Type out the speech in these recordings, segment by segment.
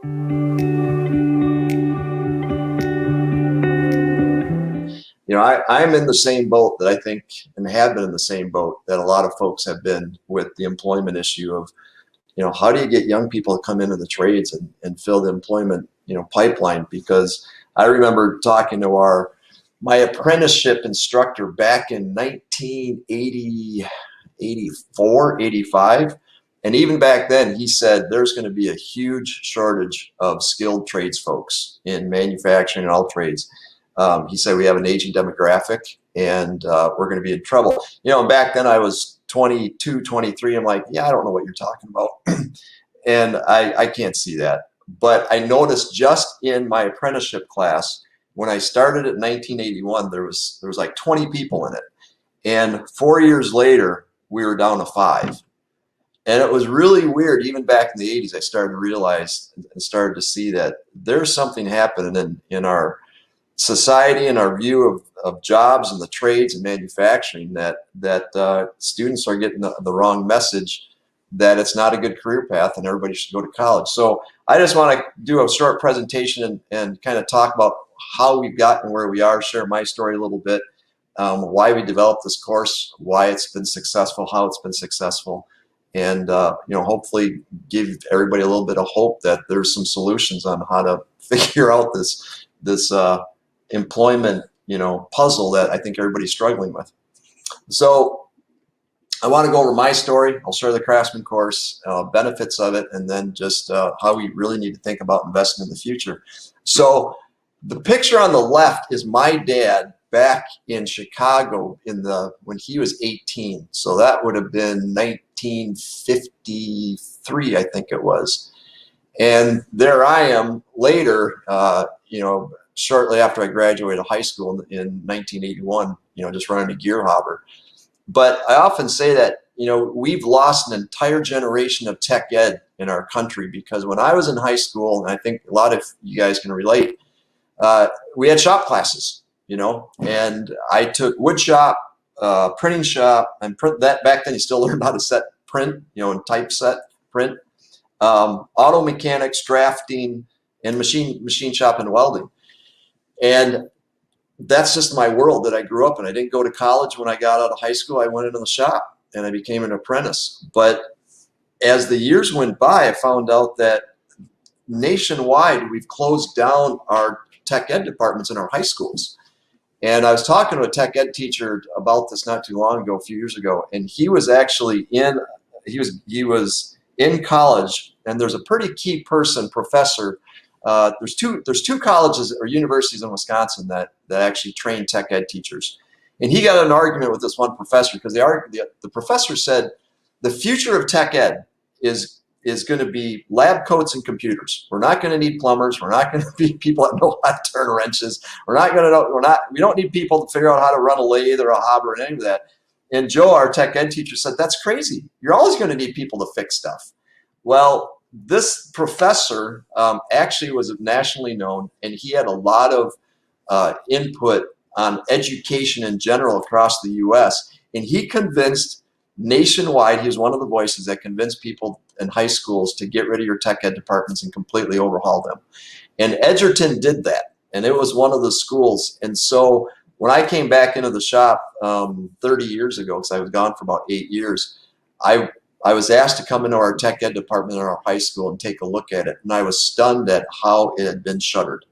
You know, I'm in the same boat that I think, and have been in the same boat that a lot of folks have been with the employment issue of, you know, how do you get young people to come into the trades and fill the employment, you know, pipeline? Because I remember talking to my apprenticeship instructor back in 1980, 84, 85. And even back then, he said there's going to be a huge shortage of skilled trades folks in manufacturing and all trades. He said we have an aging demographic, and we're going to be in trouble. You know, and back then I was 22, 23. I'm like, yeah, I don't know what you're talking about. And I can't see that. But I noticed just in my apprenticeship class, when I started in 1981, there was like 20 people in it. And 4 years later, we were down to 5. And it was really weird. Even back in the 80s, I started to realize and started to see that there's something happening in our society and our view of jobs and the trades and manufacturing that students are getting the wrong message that it's not a good career path and everybody should go to college. So I just want to do a short presentation and kind of talk about how we've gotten where we are, share my story a little bit, why we developed this course, why it's been successful, how it's been successful, and you know, hopefully give everybody a little bit of hope that there's some solutions on how to figure out this employment, you know, puzzle that I think everybody's struggling with. So I want to go over my story. I'll share the Craftsman course, benefits of it, and then just how we really need to think about investing in the future. So the picture on the left is my dad back in Chicago when he was 18. So that would have been 1953, I think it was. And there I am later, you know, shortly after I graduated high school in 1981, you know, just running a gear hobber. But I often say that, you know, we've lost an entire generation of tech ed in our country, because when I was in high school, and I think a lot of you guys can relate, we had shop classes, you know, and I took wood shop, printing shop, and print that. Back then you still learned how to set print, you know, and typeset print, auto mechanics, drafting, and machine shop and welding. And that's just my world that I grew up in. I didn't go to college. When I got out of high school, I went into the shop and I became an apprentice. But as the years went by, I found out that nationwide, we've closed down our tech ed departments in our high schools. And I was talking to a tech ed teacher about this not too long ago, a few years ago, and he was actually he was in college, and there's a pretty key person, professor. There's two colleges or universities in Wisconsin that actually train tech ed teachers. And he got in an argument with this one professor because the professor said the future of tech ed is going to be lab coats and computers. We're not going to need plumbers. We're not going to be people that know how to turn wrenches. We don't need people to figure out how to run a lathe or a hobber and any of that. And Joe, our tech ed teacher, said, that's crazy. You're always going to need people to fix stuff. Well, this professor actually was nationally known, and he had a lot of input on education in general across the U.S. And he convinced nationwide, he was one of the voices that convinced people in high schools to get rid of your tech ed departments and completely overhaul them. And Edgerton did that, and it was one of the schools. And so when I came back into the shop 30 years ago, because I was gone for about 8 years, I was asked to come into our tech ed department in our high school and take a look at it. And I was stunned at how it had been shuttered.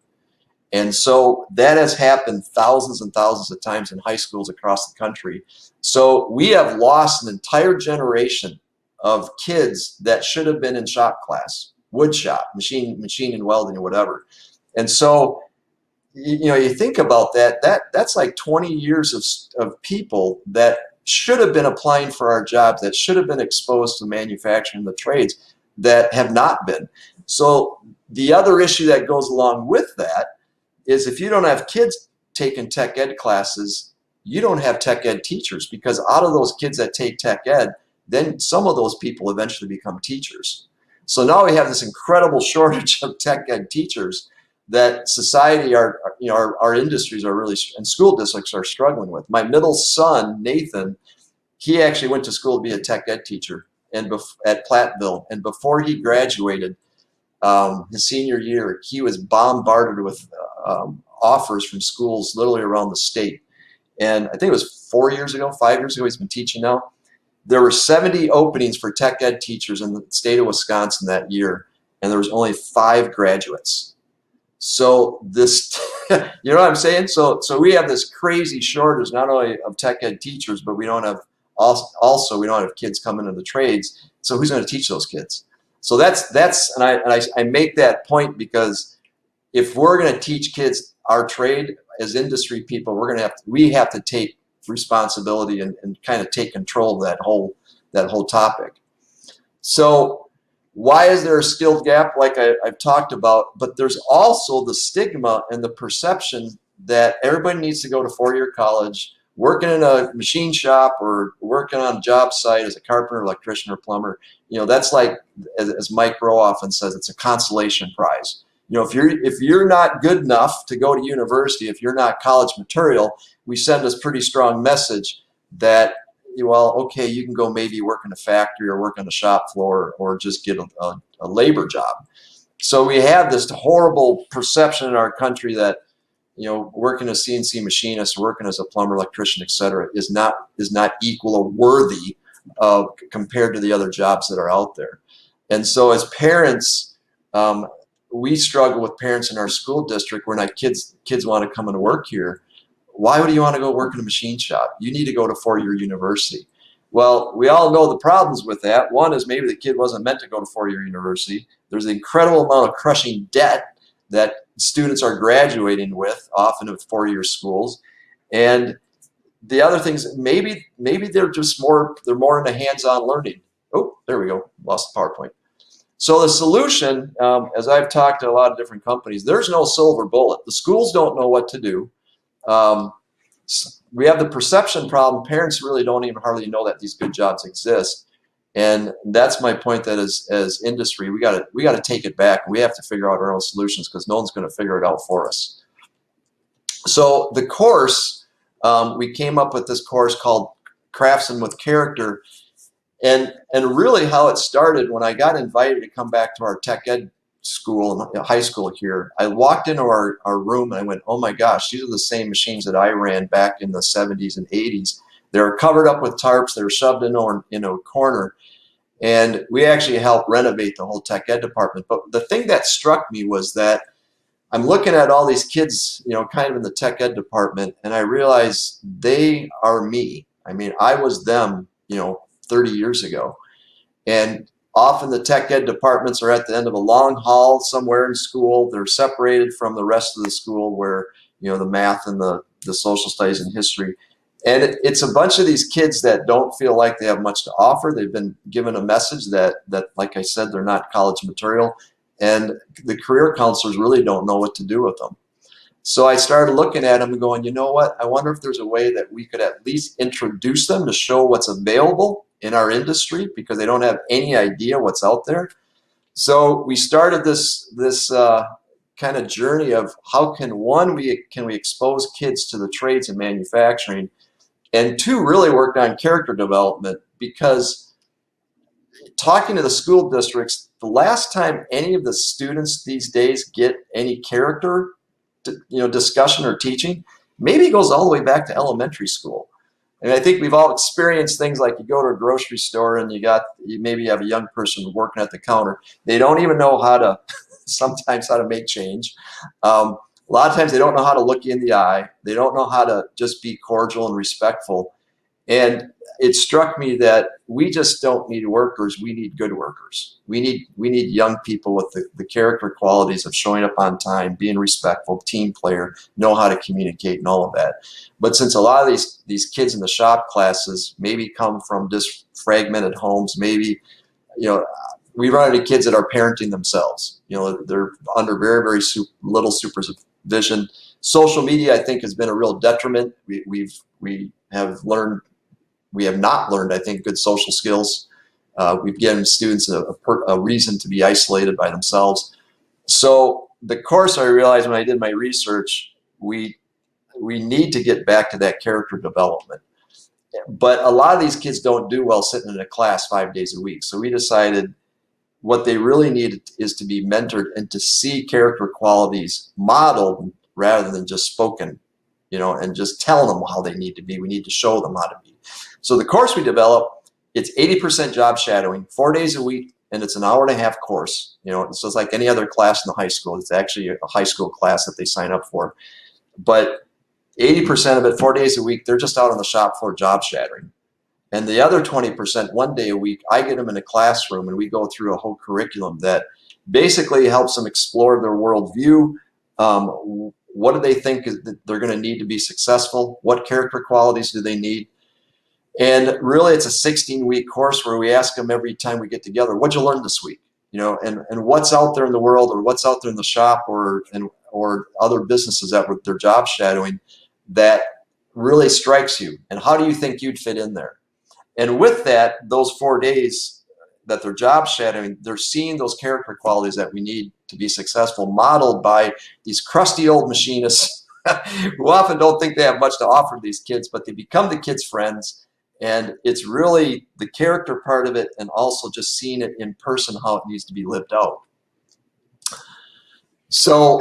And so that has happened thousands and thousands of times in high schools across the country. So we have lost an entire generation of kids that should have been in shop class, wood shop, machine and welding or whatever. And so, you know, you think about that's like 20 years of people that should have been applying for our jobs, that should have been exposed to manufacturing, the trades, that have not been. So the other issue that goes along with that is if you don't have kids taking tech ed classes, you don't have tech ed teachers, because out of those kids that take tech ed, then some of those people eventually become teachers. So now we have this incredible shortage of tech ed teachers that society, our industries are really, and school districts are struggling with. My middle son, Nathan, he actually went to school to be a tech ed teacher at Platteville. And before he graduated, his senior year, he was bombarded with offers from schools literally around the state. And I think it was 4 years ago, 5 years ago, he's been teaching now. There were 70 openings for tech ed teachers in the state of Wisconsin that year, and there was only 5 graduates. So this, you know what I'm saying? So we have this crazy shortage not only of tech ed teachers, but we don't have also we don't have kids coming into the trades. So who's going to teach those kids? So that's and I make that point because if we're going to teach kids our trade as industry people, we have to take responsibility and kind of take control of that whole topic. So why is there a skilled gap like I've talked about? But there's also the stigma and the perception that everybody needs to go to 4-year college, working in a machine shop or working on a job site as a carpenter, electrician, or plumber. You know, that's like, as Mike Rowe often says, it's a consolation prize. You know, if you're not good enough to go to university, if you're not college material, we send this pretty strong message that, well, okay, you can go maybe work in a factory or work on the shop floor or just get a labor job. So we have this horrible perception in our country that, you know, working as a CNC machinist, working as a plumber, electrician, etc., is not equal or worthy of compared to the other jobs that are out there. And so as parents, we struggle with parents in our school district where kids want to come and work here. Why would you want to go work in a machine shop? You need to go to 4-year university. Well, we all know the problems with that. One is maybe the kid wasn't meant to go to 4-year university. There's an incredible amount of crushing debt that students are graduating with, often of 4-year schools. And the other things, maybe they're more into hands-on learning. Oh, there we go. Lost the PowerPoint. So the solution, as I've talked to a lot of different companies, there's no silver bullet. The schools don't know what to do. We have the perception problem. Parents really don't even hardly know that these good jobs exist. And that's my point, that as industry, we got to take it back. We have to figure out our own solutions because no one's going to figure it out for us. So the course, we came up with this course called Craftsman with Character. And really how it started, when I got invited to come back to our tech ed school, high school here, I walked into our room and I went, oh my gosh, these are the same machines that I ran back in the 70s and 80s. They're covered up with tarps. They're shoved in a corner. And we actually helped renovate the whole tech ed department. But the thing that struck me was that I'm looking at all these kids, you know, kind of in the tech ed department, and I realized they are me. I mean, I was them, you know, 30 years ago. And often the tech ed departments are at the end of a long hall somewhere in school. They're separated from the rest of the school where, you know, the math and the social studies and history. And it's a bunch of these kids that don't feel like they have much to offer. They've been given a message that, like I said, they're not college material. And the career counselors really don't know what to do with them. So I started looking at them and going, you know what? I wonder if there's a way that we could at least introduce them to show what's available in our industry, because they don't have any idea what's out there. So we started this kind of journey of how can we expose kids to the trades and manufacturing, and 2, really worked on character development, because talking to the school districts, the last time any of the students these days get any character discussion or teaching, maybe goes all the way back to elementary school. And I think we've all experienced things like you go to a grocery store and you maybe have a young person working at the counter. They don't even know sometimes how to make change. A lot of times they don't know how to look you in the eye. They don't know how to just be cordial and respectful. And it struck me that we just don't need workers. We need good workers. We need young people with the character qualities of showing up on time, being respectful, team player, know how to communicate, and all of that. But since a lot of these kids in the shop classes maybe come from just fragmented homes, maybe, you know, we run into kids that are parenting themselves. You know, they're under very, very little supervision. Social media, I think, has been a real detriment. We have not learned, I think, good social skills. We've given students a reason to be isolated by themselves. So the course, I realized when I did my research, we need to get back to that character development. But a lot of these kids don't do well sitting in a class 5 days a week. So we decided what they really need is to be mentored and to see character qualities modeled rather than just spoken, and just telling them how they need to be. We need to show them how to be. So the course we develop, it's 80% job shadowing, 4 days a week, and it's an hour-and-a-half course. So it's like any other class in the high school. It's actually a high school class that they sign up for. But 80% of it, 4 days a week, they're just out on the shop floor job shadowing. And the other 20%, 1 day a week, I get them in a classroom and we go through a whole curriculum that basically helps them explore their worldview. What do they think that they're going to need to be successful? What character qualities do they need? And really, it's a 16-week course where we ask them every time we get together, what'd you learn this week? And what's out there in the world, or what's out there in the shop, or other businesses that they're job shadowing that really strikes you, and how do you think you'd fit in there? And with that, those 4 days that they're job shadowing, they're seeing those character qualities that we need to be successful, modeled by these crusty old machinists who often don't think they have much to offer these kids, but they become the kids' friends. And it's really the character part of it, and also just seeing it in person, how it needs to be lived out. So,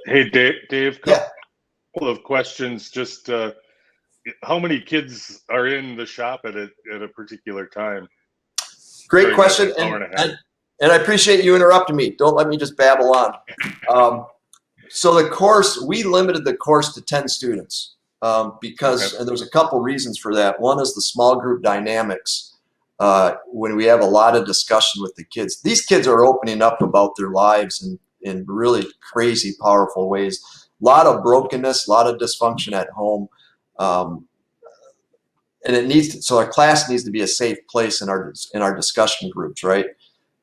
hey, Dave, couple of questions. Just how many kids are in the shop at a particular time? Great question, and I appreciate you interrupting me. Don't let me just babble on. So the course, we limited the course to 10 students because, and there's a couple reasons for that. One is the small group dynamics. When we have a lot of discussion with the kids, these kids are opening up about their lives in really crazy, powerful ways. A lot of brokenness, a lot of dysfunction at home. And it needs to, so our class needs to be a safe place in our discussion groups, right?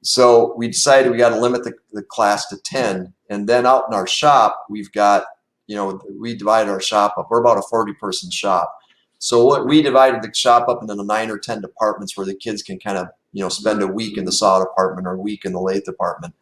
So we decided we got to limit the class to 10, and then out in our shop we've got, we divided our shop up. We're about a 40-person shop, so we divided the shop up into 9 or 10 departments where the kids can kind of spend a week in the saw department or a week in the lathe department.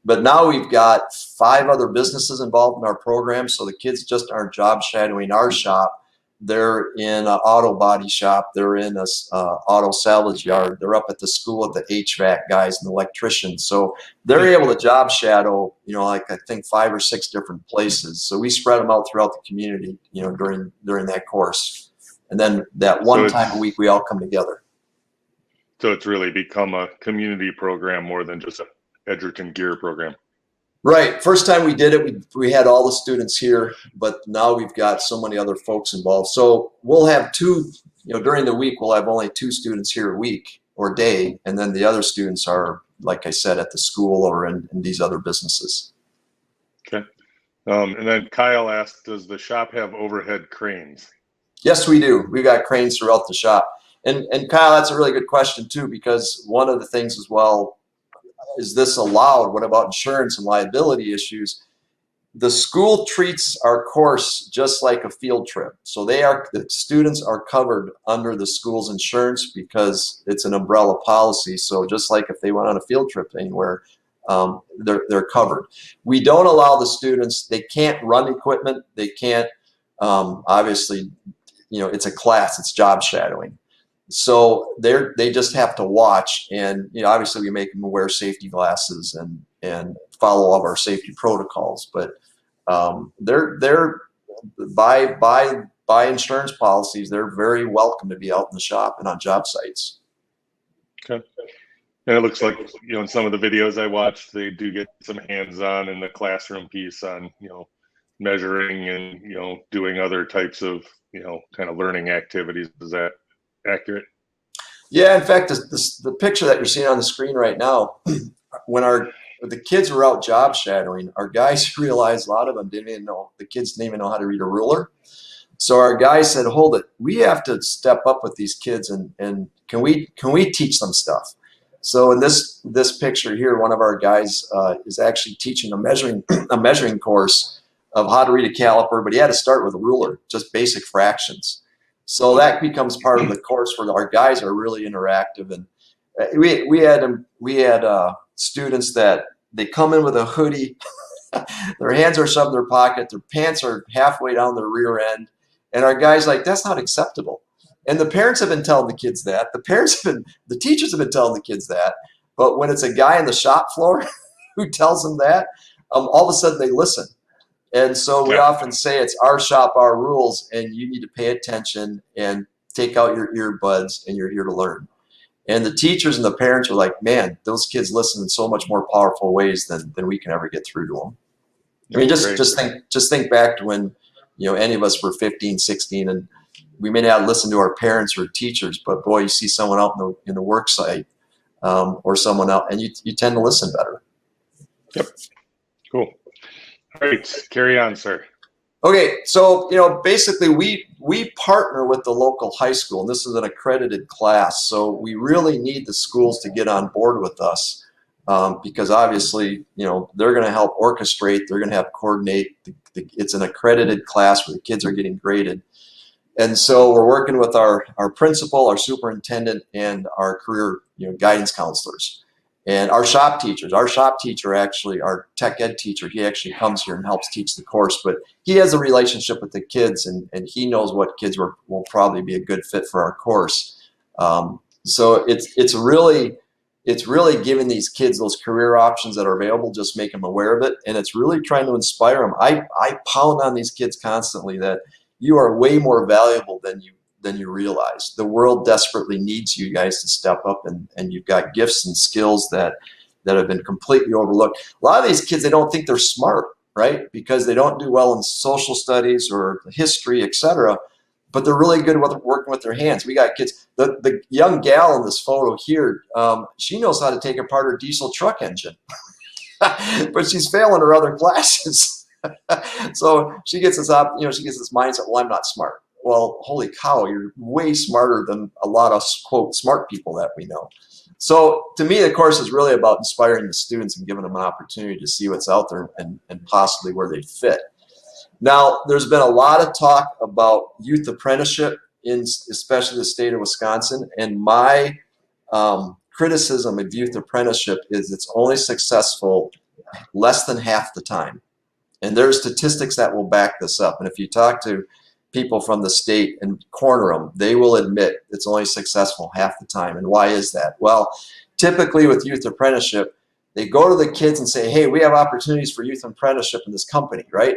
But now we've got 5 other businesses involved in our program, so the kids just aren't job shadowing our shop. They're in an auto body shop. They're in a auto salvage yard. They're up at the school at the HVAC guys and electricians. So they're able to job shadow, like I think 5 or 6 different places. So we spread them out throughout the community, during that course. And then that one time a week, we all come together. So it's really become a community program more than just a Edgerton Gear program. Right. First time we did it, we had all the students here, but now we've got so many other folks involved. So we'll have 2, during the week, we'll have only 2 students here a week or day, and then the other students are, like I said, at the school or in these other businesses. Okay. And then Kyle asked, does the shop have overhead cranes? Yes, we do. We've got cranes throughout the shop. And Kyle, that's a really good question too, because one of the things as well, is this allowed? What about insurance and liability issues? The school treats our course just like a field trip. So the students are covered under the school's insurance because it's an umbrella policy. So just like if they went on a field trip anywhere, they're covered. We don't allow the students, they can't run equipment. They can't, obviously, it's a class, it's job shadowing. So they just have to watch, and obviously we make them wear safety glasses and follow all of our safety protocols. But they're by insurance policies, they're very welcome to be out in the shop and on job sites. Okay. And it looks like in some of the videos I watched, they do get some hands-on in the classroom piece on measuring and doing other types of kind of learning activities. Is that accurate? Yeah, in fact, the picture that you're seeing on the screen right now, when the kids were out job shadowing, our guys realized a lot of them the kids didn't even know how to read a ruler. So our guys said, hold it, we have to step up with these kids and can we teach them stuff? So in this picture here, one of our guys is actually teaching a measuring course of how to read a caliper, but he had to start with a ruler, just basic fractions. So that becomes part of the course where our guys are really interactive. And we had students that they come in with a hoodie, their hands are shoved in their pocket, their pants are halfway down their rear end, and our guys like, that's not acceptable. And the parents have been telling the kids that. The teachers have been telling the kids that. But when it's a guy on the shop floor who tells them that, all of a sudden they listen. And so we often say it's our shop, our rules, and you need to pay attention and take out your earbuds, and you're here to learn. And the teachers and the parents are like, man, those kids listen in so much more powerful ways than we can ever get through to them. I mean, just think back to when, any of us were 15, 16, and we may not listen to our parents or teachers, but boy, you see someone out in the work site or someone else, and you tend to listen better. Yep. Cool. All right, carry on, sir. Okay, so basically we partner with the local high school, and this is an accredited class, so we really need the schools to get on board with us because obviously they're going to help orchestrate, they're going to help coordinate. It's an accredited class where the kids are getting graded, and so we're working with our principal, our superintendent, and our career guidance counselors. And our shop teachers, actually, our tech ed teacher, he actually comes here and helps teach the course, but he has a relationship with the kids and he knows what kids will probably be a good fit for our course. So it's really giving these kids those career options that are available, just make them aware of it. And it's really trying to inspire them. I pound on these kids constantly that you are way more valuable than you realize. The world desperately needs you guys to step up, and you've got gifts and skills that have been completely overlooked. A lot of these kids, they don't think they're smart, right? Because they don't do well in social studies or history, etc. But they're really good with working with their hands. We got kids. The young gal in this photo here, she knows how to take apart her diesel truck engine, but she's failing her other classes. So she gets this mindset. Well, I'm not smart. Well, holy cow, you're way smarter than a lot of, quote, smart people that we know. So to me, the course is really about inspiring the students and giving them an opportunity to see what's out there and possibly where they fit. Now, there's been a lot of talk about youth apprenticeship, especially the state of Wisconsin. And my criticism of youth apprenticeship is it's only successful less than half the time. And there's statistics that will back this up. And if you talk to people from the state and corner them, they will admit it's only successful half the time. And why is that? Well, typically with youth apprenticeship, they go to the kids and say, hey, we have opportunities for youth apprenticeship in this company, right?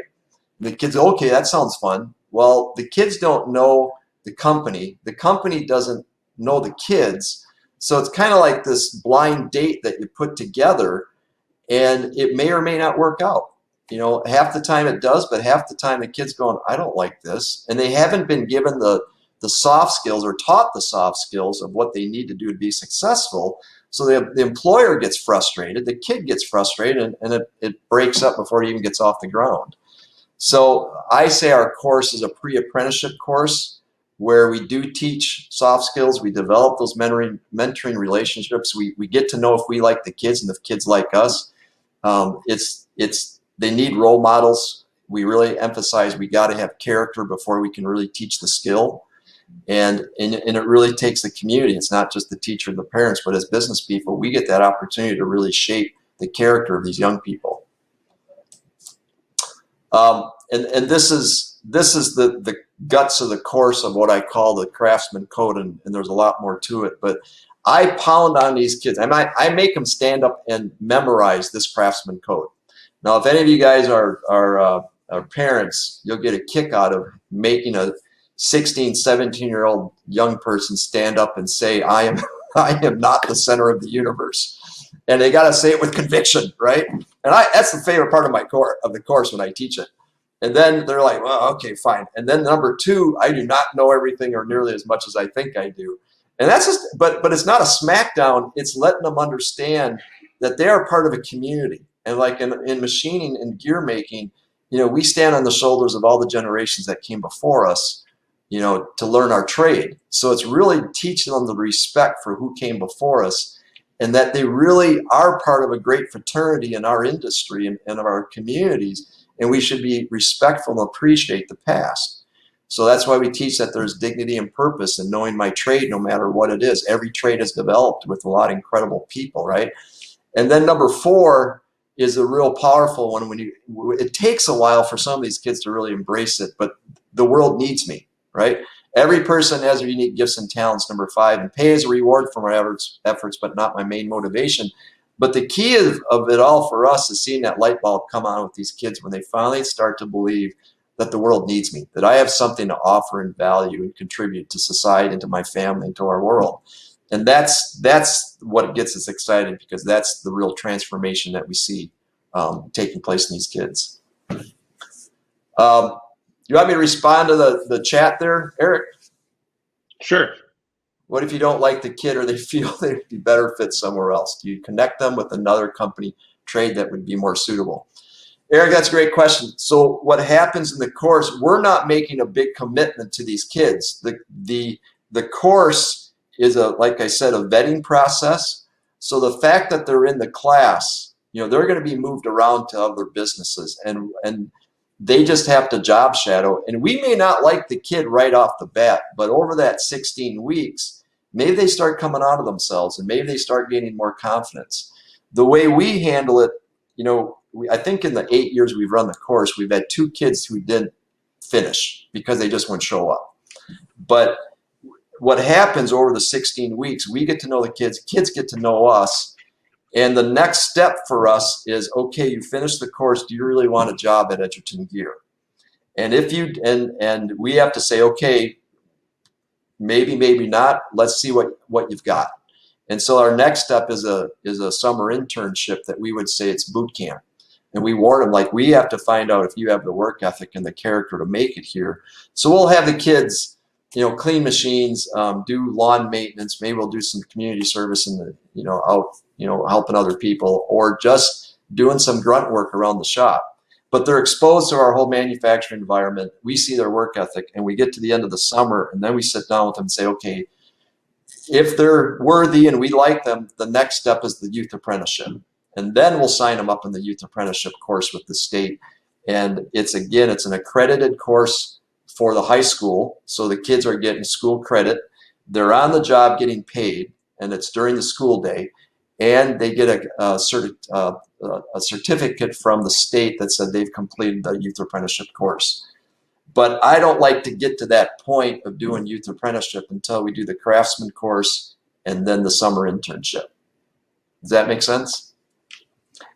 And the kids go, okay, that sounds fun. Well, the kids don't know the company. The company doesn't know the kids. So it's kind of like this blind date that you put together, and it may or may not work out. Half the time it does, but half the time the kid's going, I don't like this. And they haven't been given the soft skills or taught the soft skills of what they need to do to be successful. So the employer gets frustrated, the kid gets frustrated, and it breaks up before it even gets off the ground. So I say our course is a pre-apprenticeship course where we do teach soft skills. We develop those mentoring relationships. We get to know if we like the kids and if kids like us. They need role models. We really emphasize we got to have character before we can really teach the skill. And it really takes the community. It's not just the teacher and the parents, but as business people, we get that opportunity to really shape the character of these young people. And this is the guts of the course of what I call the Craftsman Code, and there's a lot more to it. But I pound on these kids. I make them stand up and memorize this Craftsman Code. Now, if any of you guys are parents, you'll get a kick out of making a 16, 17-year-old young person stand up and say, I am not the center of the universe. And they got to say it with conviction, right? And that's the favorite part of the course when I teach it. And then they're like, well, okay, fine. And then number two, I do not know everything or nearly as much as I think I do. And that's just, but it's not a smackdown. It's letting them understand that they are part of a community. And like in machining and gear making, we stand on the shoulders of all the generations that came before us, to learn our trade. So it's really teaching them the respect for who came before us, and that they really are part of a great fraternity in our industry and of our communities, and we should be respectful and appreciate the past. So that's why we teach that there's dignity and purpose in knowing my trade, no matter what it is. Every trade is developed with a lot of incredible people, right? And then number four is a real powerful one. It takes a while for some of these kids to really embrace it, but the world needs me, right? Every person has their unique gifts and talents, number 5, and pay as a reward for my efforts, but not my main motivation. But the key of it all for us is seeing that light bulb come on with these kids when they finally start to believe that the world needs me, that I have something to offer and value and contribute to society and to my family and to our world. And that's what gets us excited, because that's the real transformation that we see taking place in these kids. You want me to respond to the chat there, Eric? Sure. What if you don't like the kid, or they feel they'd be better fit somewhere else? Do you connect them with another company trade that would be more suitable? Eric, that's a great question. So what happens in the course, we're not making a big commitment to these kids. The course is, like I said, a vetting process. So the fact that they're in the class, they're going to be moved around to other businesses, and they just have to job shadow. And we may not like the kid right off the bat, but over that 16 weeks, maybe they start coming out of themselves, and maybe they start gaining more confidence. The way we handle it, I think in the 8 years we've run the course, we've had 2 kids who didn't finish because they just wouldn't show up. But what happens over the 16 weeks, we get to know the kids get to know us. And the next step for us is, okay, you finished the course. Do you really want a job at Edgerton Gear? And if you, and we have to say, okay, maybe not. Let's see what you've got. And so our next step is a summer internship that we would say it's boot camp. And we warn them, like, we have to find out if you have the work ethic and the character to make it here. So we'll have the kids, clean machines, do lawn maintenance. Maybe we'll do some community service in the, out, helping other people, or just doing some grunt work around the shop. But they're exposed to our whole manufacturing environment. We see their work ethic, and we get to the end of the summer, and then we sit down with them and say, okay, if they're worthy and we like them, the next step is the youth apprenticeship. And then we'll sign them up in the youth apprenticeship course with the state. And it's an accredited course for the high school. So the kids are getting school credit. They're on the job getting paid, and it's during the school day. And they get a certificate from the state that said they've completed the youth apprenticeship course. But I don't like to get to that point of doing youth apprenticeship until we do the craftsman course and then the summer internship. Does that make sense?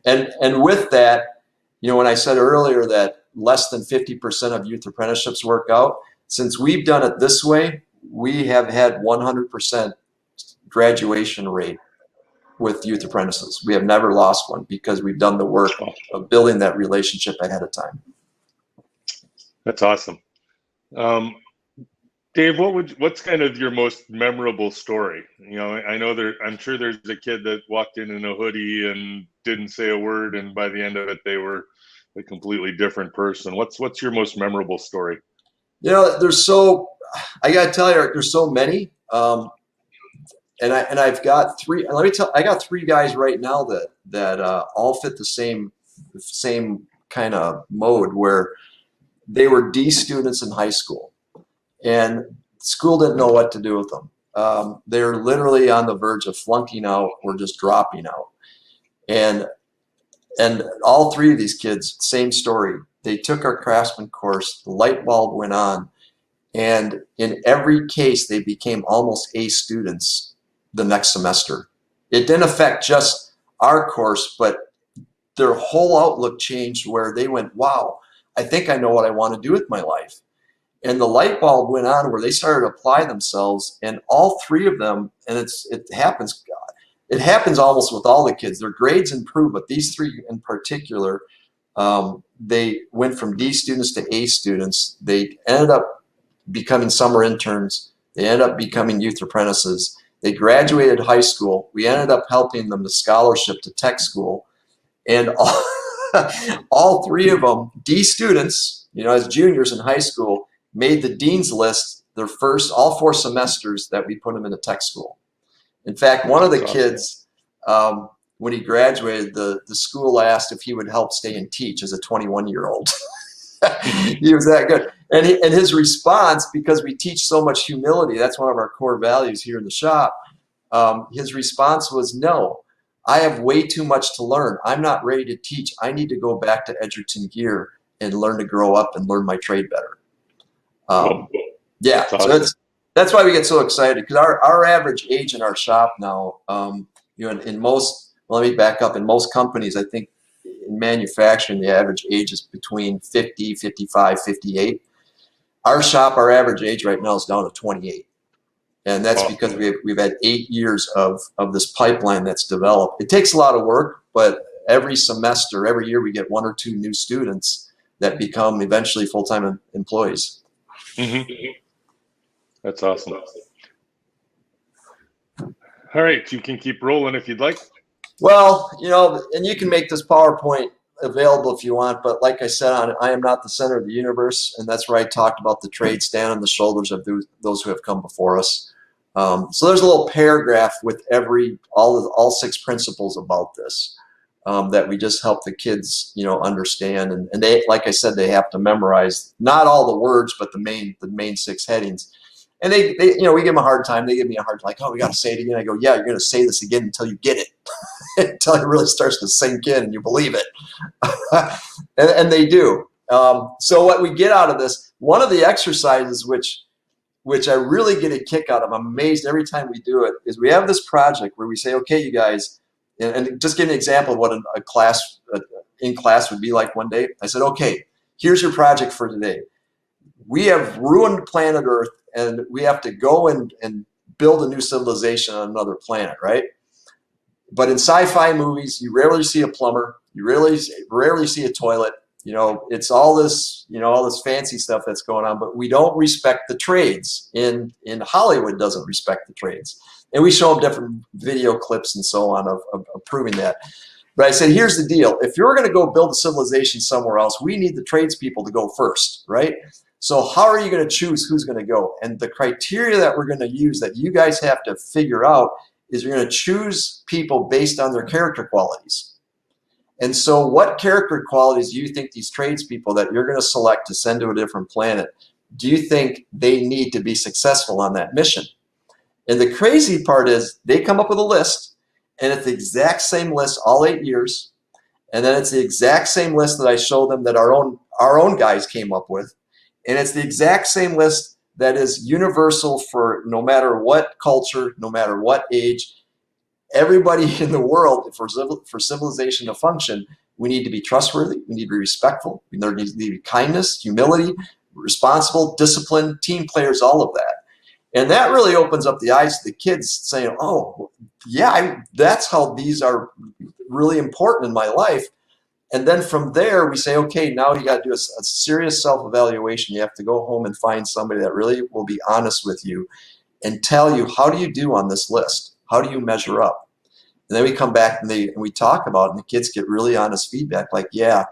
And with that, when I said earlier that less than 50% of youth apprenticeships work out, since we've done it this way, we have had 100% graduation rate with youth apprentices. We have never lost one because we've done the work of building that relationship ahead of time. That's awesome. Dave, what's kind of your most memorable story? I know I'm sure there's a kid that walked in a hoodie and didn't say a word, and by the end of it, they were a completely different person. What's your most memorable story? I gotta tell you, Eric, there's so many. And I've got 3. Let me tell. I got 3 guys right now that all fit the same kind of mode, where they were D students in high school, and school didn't know what to do with them. They're literally on the verge of flunking out or just dropping out. And all 3 of these kids, same story. They took our craftsman course. The light bulb went on, and in every case, they became almost A students the next semester. It didn't affect just our course, but their whole outlook changed, where they went, wow, I think I know what I want to do with my life. And the light bulb went on where they started to apply themselves, and all 3 of them, and it happens almost with all the kids. Their grades improved, but these 3 in particular, they went from D students to A students. They ended up becoming summer interns. They ended up becoming youth apprentices. They graduated high school. We ended up helping them to scholarship to tech school. And all 3 of them, D students, as juniors in high school, made the dean's list all 4 semesters that we put them in a tech school. In fact, one of the kids, when he graduated, the school asked if he would help stay and teach as a 21-year-old. He was that good. And his response, because we teach so much humility, that's one of our core values here in the shop, his response was, no, I have way too much to learn. I'm not ready to teach. I need to go back to Edgerton Gear and learn to grow up and learn my trade better. Yeah, That's so awesome. that's why we get so excited, because our average age in our shop now, in most, well, let me back up. In most companies, I think in manufacturing, the average age is between 50, 55, 58. Our shop, our average age right now is down to 28. And that's Oh, because we've had 8 years of this pipeline that's developed. It takes a lot of work, but every semester, every year, we get 1 or 2 new students that become eventually full-time employees. hmm that's awesome. All right, you can keep rolling if you'd like. Well, and you can make this PowerPoint available if you want, but like I said, I am not the center of the universe, and that's where I talked about the trade stand on the shoulders of those who have come before us. So there's a little paragraph with all 6 principles about this that we just help the kids, understand, and they, like I said, they have to memorize not all the words, but the main 6 headings. And they we give them a hard time. They give me a hard time, like, oh, we got to say it again. I go, yeah, you're going to say this again until you get it. Until it really starts to sink in and you believe it. and they do. So what we get out of this, one of the exercises which I really get a kick out of, I'm amazed every time we do it, is we have this project where we say, okay, you guys, and just give an example of what a class in class would be like one day. I said, okay, here's your project for today. We have ruined planet Earth, and we have to go and build a new civilization on another planet, right? But in sci-fi movies, you rarely see a plumber. You rarely see a toilet. It's all this fancy stuff that's going on, but we don't respect the trades. In Hollywood doesn't respect the trades. And we show them different video clips and so on of proving that. But I said, here's the deal. If you're going to go build a civilization somewhere else, we need the tradespeople to go first, right? So how are you going to choose who's going to go? And the criteria that we're going to use, that you guys have to figure out, is you're going to choose people based on their character qualities. And so what character qualities do you think these tradespeople that you're going to select to send to a different planet, do you think they need to be successful on that mission? And the crazy part is they come up with a list, and it's the exact same list all 8 years. And then it's the exact same list that I show them that our own guys came up with. And it's the exact same list that is universal for no matter what culture, no matter what age. Everybody in the world, for civilization to function, we need to be trustworthy, we need to be respectful, there needs to be kindness, humility, responsible, disciplined, team players, all of that. And that really opens up the eyes to the kids, saying, oh, yeah, that's how these are really important in my life. And then from there, we say, okay, now you got to do a serious self-evaluation. You have to go home and find somebody that really will be honest with you and tell you, how do you do on this list? How do you measure up? And then we come back and we talk about it, and the kids get really honest feedback, like, yeah,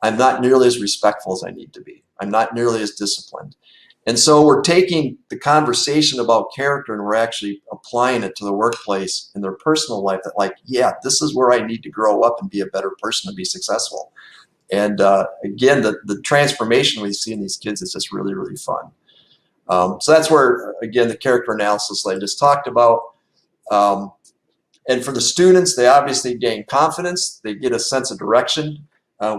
I'm not nearly as respectful as I need to be. I'm not nearly as disciplined. And so we're taking the conversation about character and we're actually applying it to the workplace in their personal life, that, like, yeah, this is where I need to grow up and be a better person to be successful. And again, the transformation we see in these kids is just really, really fun. So that's where, again, the character analysis that I just talked about. And for the students, they obviously gain confidence. They get a sense of direction.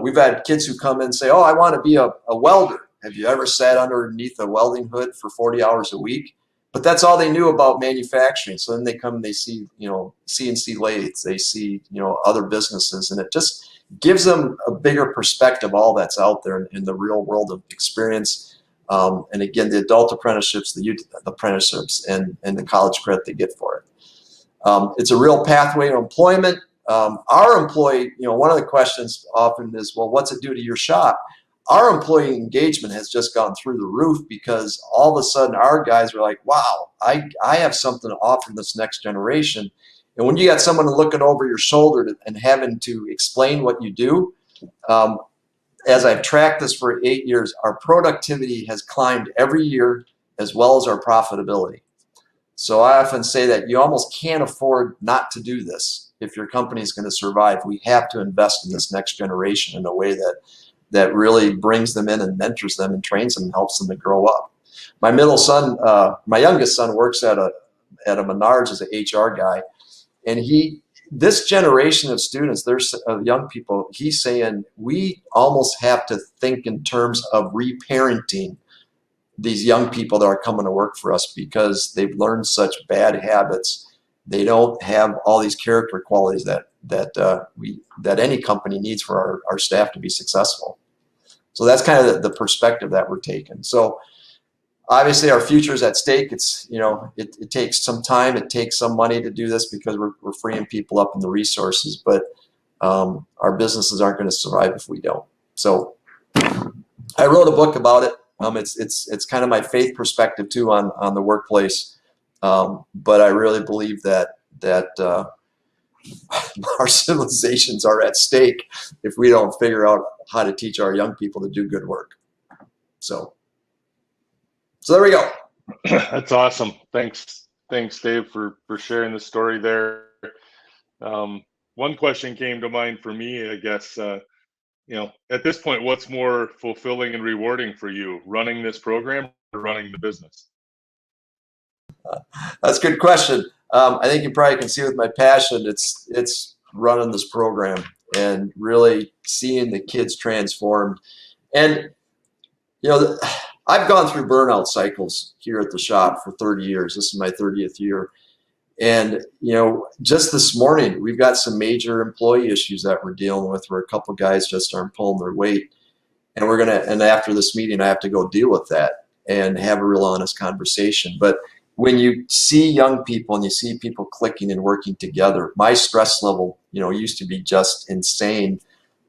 We've had kids who come in and say, oh, I want to be a welder. Have you ever sat underneath a welding hood for 40 hours a week? But that's all they knew about manufacturing. So then they come and they see, CNC lathes, they see, other businesses, and it just gives them a bigger perspective, all that's out there in the real world of experience. And again, the adult apprenticeships, the youth apprenticeships, and the college credit they get for it. It's a real pathway to employment. Our employee, one of the questions often is, well, what's it do to your shop? Our employee engagement has just gone through the roof, because all of a sudden our guys are like, wow, I have something to offer this next generation. And when you got someone looking over your shoulder and having to explain what you do, as I've tracked this for 8 years, our productivity has climbed every year, as well as our profitability. So I often say that you almost can't afford not to do this if your company is going to survive. We have to invest in this next generation in a way that really brings them in and mentors them and trains them and helps them to grow up. My youngest son works at a Menards as an HR guy, and this generation of students, there's young people, he's saying we almost have to think in terms of reparenting these young people that are coming to work for us because they've learned such bad habits. They don't have all these character qualities that any company needs for our staff to be successful. So that's kind of the perspective that we're taking. So obviously our future is at stake. It's, it takes some time, it takes some money to do this because we're freeing people up in the resources, but our businesses aren't going to survive if we don't. So I wrote a book about it. It's kind of my faith perspective too on the workplace. But I really believe that our civilizations are at stake if we don't figure out how to teach our young people to do good work. So there we go. That's awesome. Thanks, Dave, for sharing the story there. One question came to mind for me, I guess. At this point, what's more fulfilling and rewarding for you, running this program or running the business? That's a good question. I think you probably can see with my passion, it's running this program and really seeing the kids transformed. And I've gone through burnout cycles here at the shop for 30 years. This is my 30th year. And, just this morning, we've got some major employee issues that we're dealing with where a couple guys just aren't pulling their weight. And and after this meeting, I have to go deal with that and have a real honest conversation. But when you see young people and you see people clicking and working together, my stress level, used to be just insane.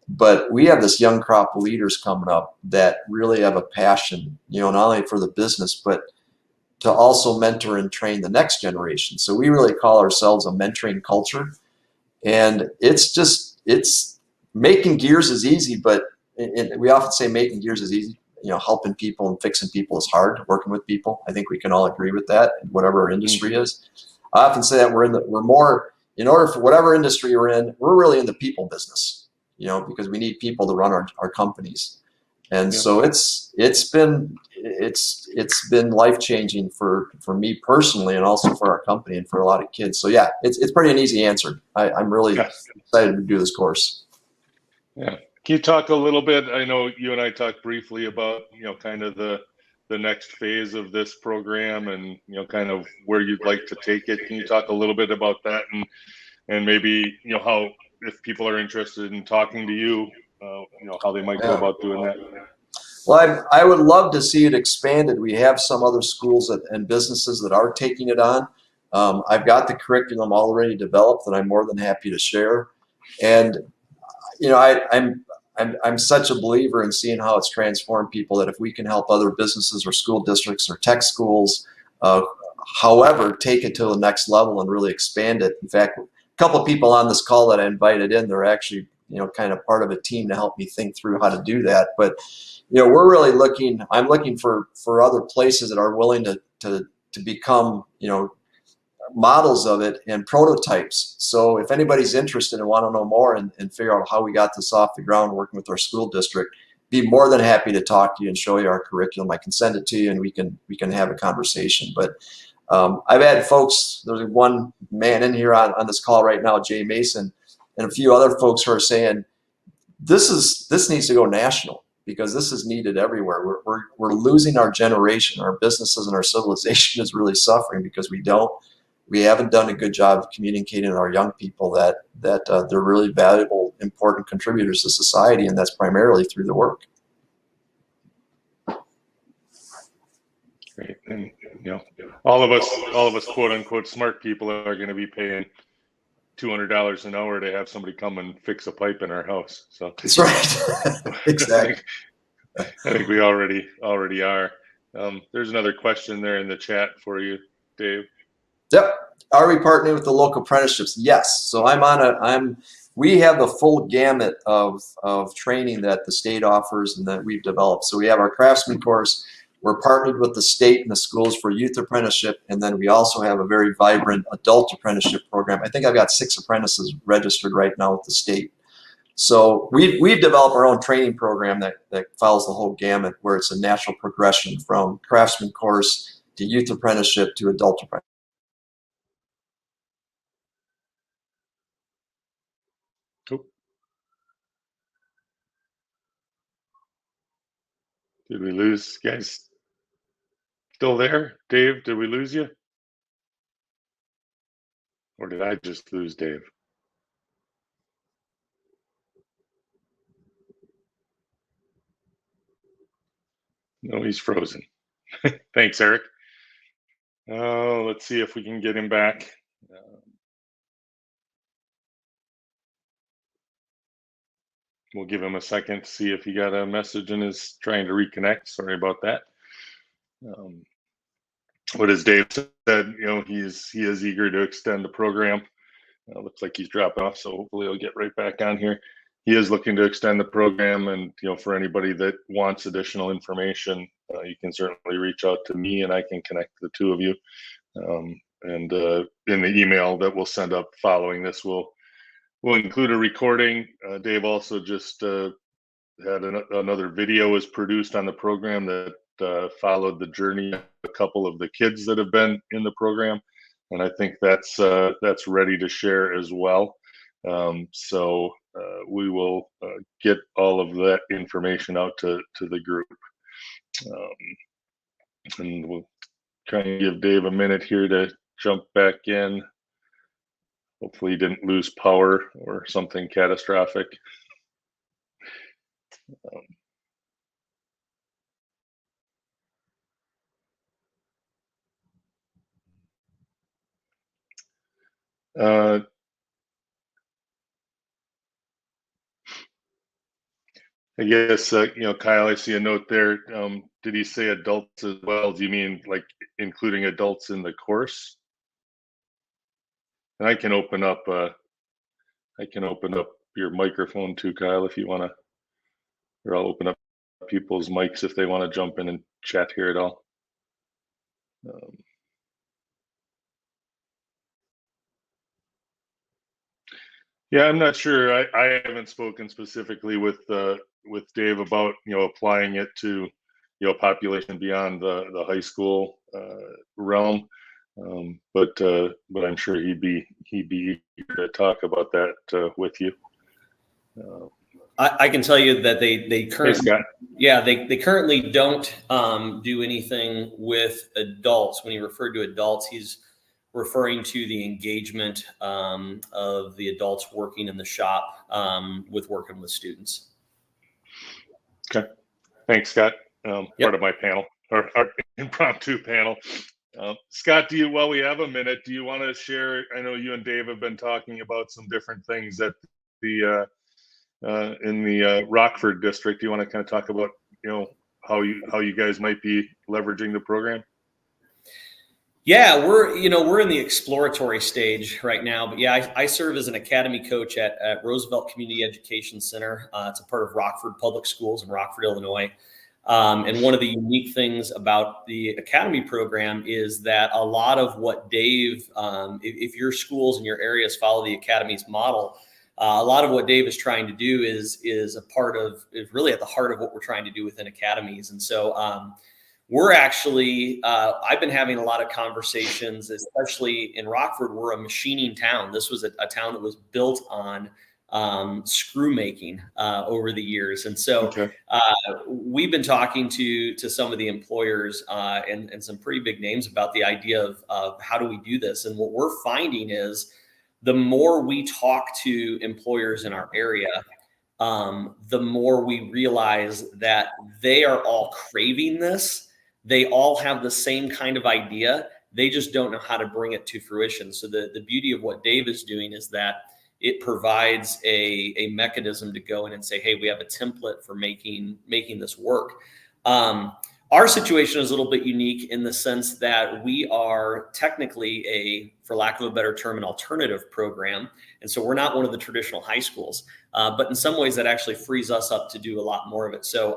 But we have this young crop of leaders coming up that really have a passion, not only for the business, but to also mentor and train the next generation. So we really call ourselves a mentoring culture. And it's making gears is easy, but we often say making gears is easy. Helping people and fixing people is hard. Working with people, I think we can all agree with that, whatever our industry is. I often say that we're more, in order for whatever industry we're in, we're really in the people business, because we need people to run our companies. And so it's been life-changing for me personally, and also for our company and for a lot of kids. So yeah, it's pretty an easy answer. I'm really excited to do this course. Yeah. Can you talk a little bit? I know you and I talked briefly about, kind of the next phase of this program and, kind of where you'd like to take it. Can you talk a little bit about that and maybe, how, if people are interested in talking to you, how they might go about doing that? Well, I would love to see it expanded. We have some other schools and businesses that are taking it on. I've got the curriculum already developed that I'm more than happy to share. And, I'm such a believer in seeing how it's transformed people, that if we can help other businesses or school districts or tech schools, however, take it to the next level and really expand it. In fact, a couple of people on this call that I invited in, they're actually, kind of part of a team to help me think through how to do that. But, we're really I'm looking for other places that are willing to become, models of it and prototypes. So if anybody's interested and want to know more and figure out how we got this off the ground working with our school district, be more than happy to talk to you and show you our curriculum. I can send it to you and we can have a conversation. But I've had folks, there's one man in here on this call right now, Jay Mason, and a few other folks who are saying this needs to go national, because this is needed everywhere. We're losing our generation. Our businesses and our civilization is really suffering because we haven't done a good job of communicating to our young people that they're really valuable, important contributors to society, and that's primarily through the work. Great. And all of us quote unquote smart people are going to be paying $200 an hour to have somebody come and fix a pipe in our house. So that's right. Exactly. I think we already are. There's another question there in the chat for you, Dave. Yep. Are we partnering with the local apprenticeships? Yes. So we have the full gamut of training that the state offers and that we've developed. So we have our craftsman course. We're partnered with the state and the schools for youth apprenticeship. And then we also have a very vibrant adult apprenticeship program. I think I've got 6 apprentices registered right now with the state. So we've developed our own training program that follows the whole gamut, where it's a natural progression from craftsman course to youth apprenticeship to adult apprenticeship. Cool. Did we lose guys? Still there? Dave, did we lose you? Or did I just lose Dave? No, he's frozen. Thanks, Eric. Let's see if we can get him back. We'll give him a second to see if he got a message and is trying to reconnect. Sorry about that. But as Dave said, he is eager to extend the program. Looks like he's dropping off, so hopefully he'll get right back on here. He is looking to extend the program, and for anybody that wants additional information, you can certainly reach out to me, and I can connect the two of you. And in the email that we'll send up following this, we'll include a recording. Dave also just had another video was produced on the program that followed the journey of a couple of the kids that have been in the program, and I think that's ready to share as well. So we will get all of that information out to the group, and we'll try and give Dave a minute here to jump back in. Hopefully he didn't lose power or something catastrophic. I guess, Kyle, I see a note there. Did he say adults as well? Do you mean like including adults in the course? And I can open up your microphone too, Kyle, if you want to, or I'll open up people's mics if they want to jump in and chat here at all. Yeah, I'm not sure. I haven't spoken specifically with Dave about applying it to population beyond the high school realm, but I'm sure he'd be eager to talk about that with you. I can tell you that they currently, hey, they currently don't do anything with adults. When he referred to adults, he's referring to the engagement of the adults working in the shop with working with students. Okay, thanks, Scott. Part of my panel, or our impromptu panel. Scott, while we have a minute, do you want to share? I know you and Dave have been talking about some different things at the in the Rockford district. Do you want to kind of talk about how you guys might be leveraging the program? Yeah, we're in the exploratory stage right now, but yeah, I serve as an academy coach at Roosevelt Community Education Center. It's a part of Rockford Public Schools in Rockford, Illinois. And one of the unique things about the academy program is that a lot of what Dave, if your schools and your areas follow the academy's model, a lot of what Dave is trying to do is really at the heart of what we're trying to do within academies. And so we're actually, I've been having a lot of conversations, especially in Rockford. We're a machining town. This was a town that was built on screw making over the years. And so we've been talking to some of the employers and some pretty big names about the idea of how do we do this. And what we're finding is the more we talk to employers in our area, the more we realize that they are all craving this. They all have the same kind of idea. They just don't know how to bring it to fruition. So the beauty of what Dave is doing is that it provides a mechanism to go in and say, hey, we have a template for making this work. Our situation is a little bit unique in the sense that we are technically for lack of a better term, an alternative program. And so we're not one of the traditional high schools, but in some ways that actually frees us up to do a lot more of it. So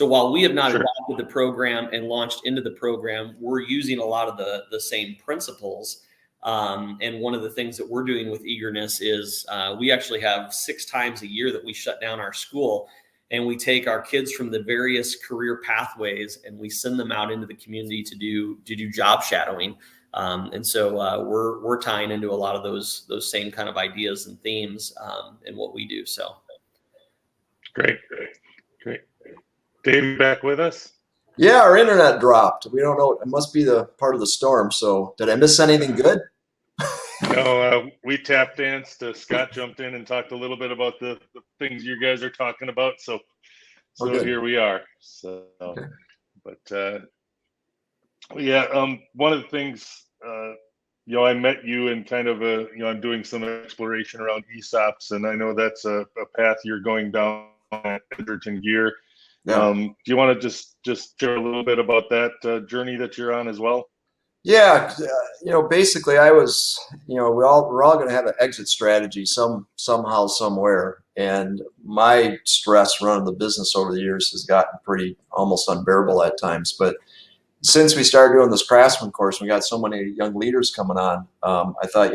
while we have not adopted the program and launched into the program, we're using a lot of the same principles. And one of the things that we're doing with eagerness is we actually have 6 times a year that we shut down our school. And we take our kids from the various career pathways and we send them out into the community to do job shadowing. And so we're tying into a lot of those same kind of ideas and themes in what we do. So great. Dave, back with us? Yeah, our internet dropped. We don't know. It must be the part of the storm. So did I miss anything good? No, we tap danced. Scott jumped in and talked a little bit about the things you guys are talking about. So Good. here we are. So, Okay. but yeah, one of the things, I met you in kind of I'm doing some exploration around ESOPs, and I know that's a path you're going down at Edgerton Gear. Yeah. Do you want to just share a little bit about that journey that you're on as well? Yeah, basically, I was, we're all going to have an exit strategy somehow, somewhere, and my stress running the business over the years has gotten pretty almost unbearable at times. But since we started doing this craftsman course, we got so many young leaders coming on. I thought,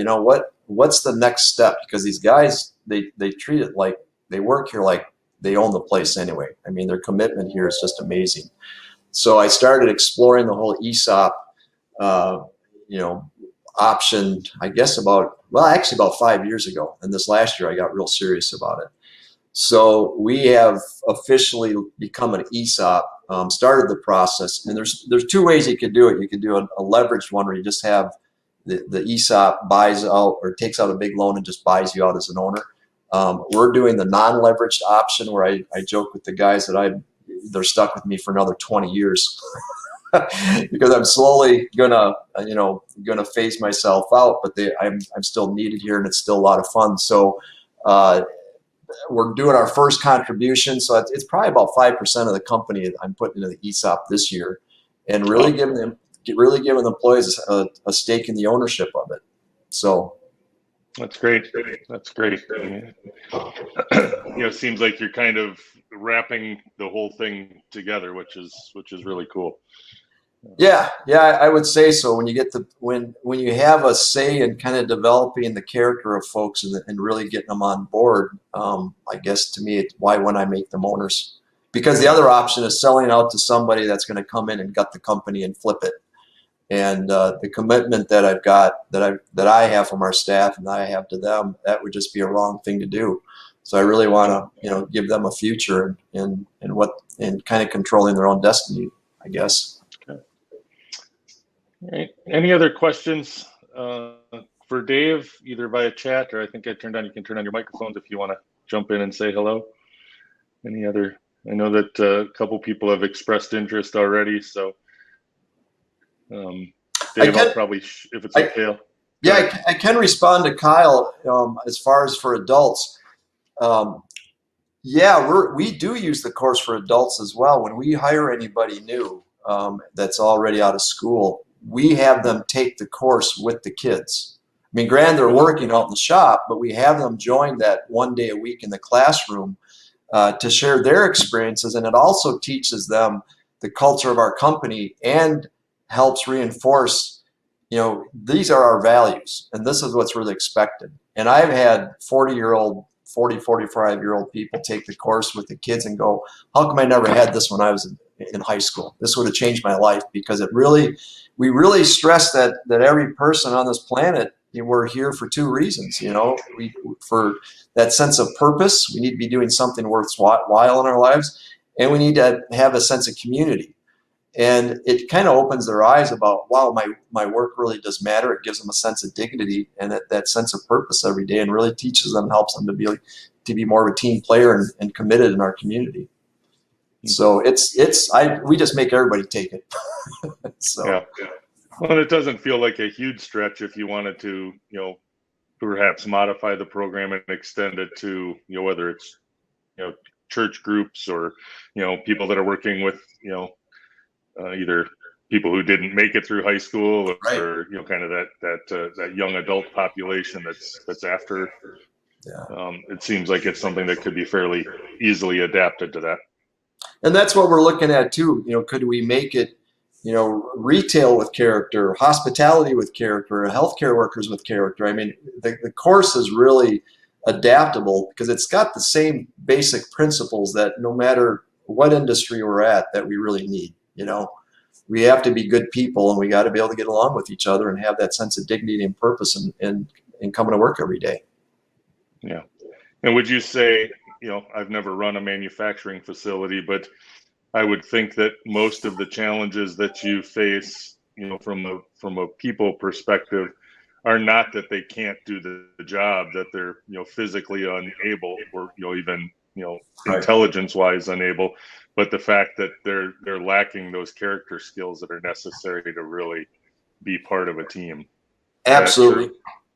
what's the next step? Because these guys, they treat it like they work here like they own the place anyway. I mean, their commitment here is just amazing. So I started exploring the whole ESOP option, I guess about 5 years ago. And this last year, I got real serious about it. So we have officially become an ESOP, started the process. And there's two ways you could do it. You could do a leveraged one where you just have the ESOP buys out or takes out a big loan and just buys you out as an owner. We're doing the non-leveraged option where I joke with the guys that they're stuck with me for another 20 years. Because I'm slowly gonna phase myself out, but I'm still needed here, and it's still a lot of fun. So we're doing our first contribution, so it's probably about 5% of the company I'm putting into the ESOP this year, and really giving the employees a stake in the ownership of it. So that's great. That's great. It seems like you're kind of wrapping the whole thing together, which is really cool. Yeah, I would say so. When you get when you have a say in kind of developing the character of folks and really getting them on board, I guess to me, it's why wouldn't I make them owners? Because the other option is selling out to somebody that's going to come in and gut the company and flip it. And the commitment that I've got, that I have from our staff and that I have to them, that would just be a wrong thing to do. So I really want to, give them a future in kind of controlling their own destiny, I guess. All right. Any other questions for Dave, either via chat or I think you can turn on your microphones if you want to jump in and say hello. Any other? I know that a couple people have expressed interest already, so Dave, I'll probably, if it's okay. Yeah, I can respond to Kyle as far as for adults. We do use the course for adults as well. When we hire anybody new that's already out of school, we have them take the course with the kids. I mean, granted, they're working out in the shop, but we have them join that one day a week in the classroom to share their experiences. And it also teaches them the culture of our company and helps reinforce, these are our values and this is what's really expected. And I've had 45-year-old people take the course with the kids and go, how come I never had this when I was in high school? This would have changed my life, because we really stress that every person on this planet, we're here for two reasons. For that sense of purpose, we need to be doing something worthwhile in our lives, and we need to have a sense of community. And it kind of opens their eyes about, wow, my work really does matter. It gives them a sense of dignity and that sense of purpose every day, and really teaches them, helps them to be more of a team player and committed in our community. So we just make everybody take it. So. Yeah. Well, it doesn't feel like a huge stretch if you wanted to, perhaps modify the program and extend it to, whether it's, church groups or, people that are working with, either people who didn't make it through high school or, Right. kind of that young adult population that's after. Yeah. It seems like it's something that could be fairly easily adapted to that. And that's what we're looking at too. Could we make it, retail with character, hospitality with character, healthcare workers with character? I mean, the course is really adaptable because it's got the same basic principles that no matter what industry we're at, that we really need. We have to be good people, and we got to be able to get along with each other and have that sense of dignity and purpose in coming to work every day. Yeah. And would you say, I've never run a manufacturing facility, but I would think that most of the challenges that you face, from a people perspective, are not that they can't do the job, that they're physically unable, or even Right. intelligence-wise unable, but the fact that they're lacking those character skills that are necessary to really be part of a team. Absolutely.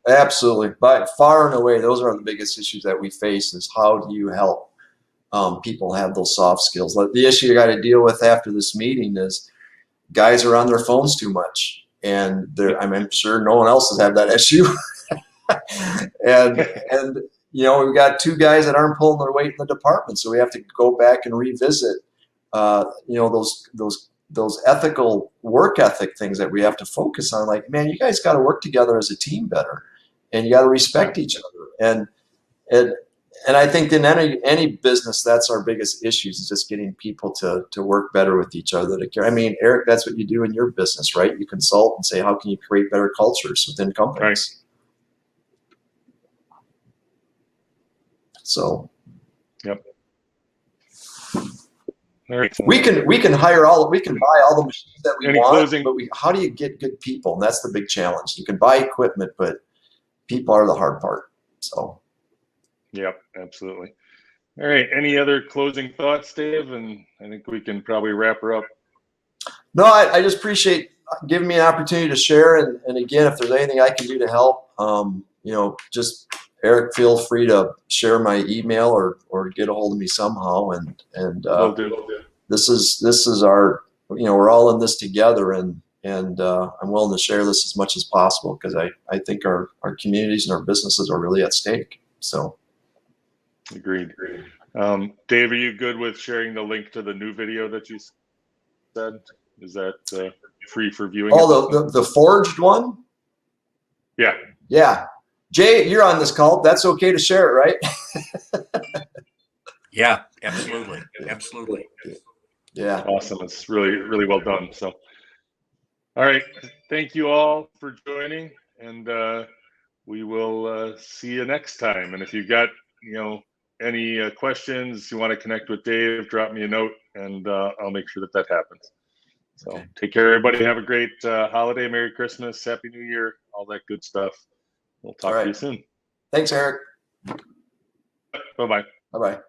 Absolutely. By far and away, those are the biggest issues that we face, is how do you help people have those soft skills. The issue you got to deal with after this meeting is guys are on their phones too much, and I'm sure no one else has had that issue. and we've got two guys that aren't pulling their weight in the department, so we have to go back and revisit those ethical work ethic things that we have to focus on. Like, man, you guys got to work together as a team better, and you got to respect each other. And I think in any business, that's our biggest issues, is just getting people to work better with each other. I mean, Eric, that's what you do in your business, right? You consult and say, how can you create better cultures within companies? Right. So, yep. All right. We can buy all the machines that we want, but how do you get good people? And that's the big challenge. You can buy equipment, but people are the hard part. So. Yep, absolutely. All right. Any other closing thoughts, Dave? And I think we can probably wrap her up. No, I just appreciate giving me an opportunity to share. And again, if there's anything I can do to help, just Eric, feel free to share my email or get a hold of me somehow. And Will do. This is our, we're all in this together, and I'm willing to share this as much as possible, because I think our communities and our businesses are really at stake. So. Agreed. Dave, are you good with sharing the link to the new video that you said? Is that free for viewing? Oh, the forged one? Yeah. Yeah. Jay, you're on this call. That's okay to share it, right? Yeah, absolutely. Absolutely. Yeah. Awesome. It's really, really well done. So, all right. Thank you all for joining, and we will see you next time. And if you've got, any questions, you want to connect with Dave, drop me a note, and I'll make sure that happens. So okay. Take care, everybody. Have a great holiday. Merry Christmas. Happy New Year. All that good stuff. We'll talk to you soon. Thanks, Eric. Bye-bye. Bye-bye.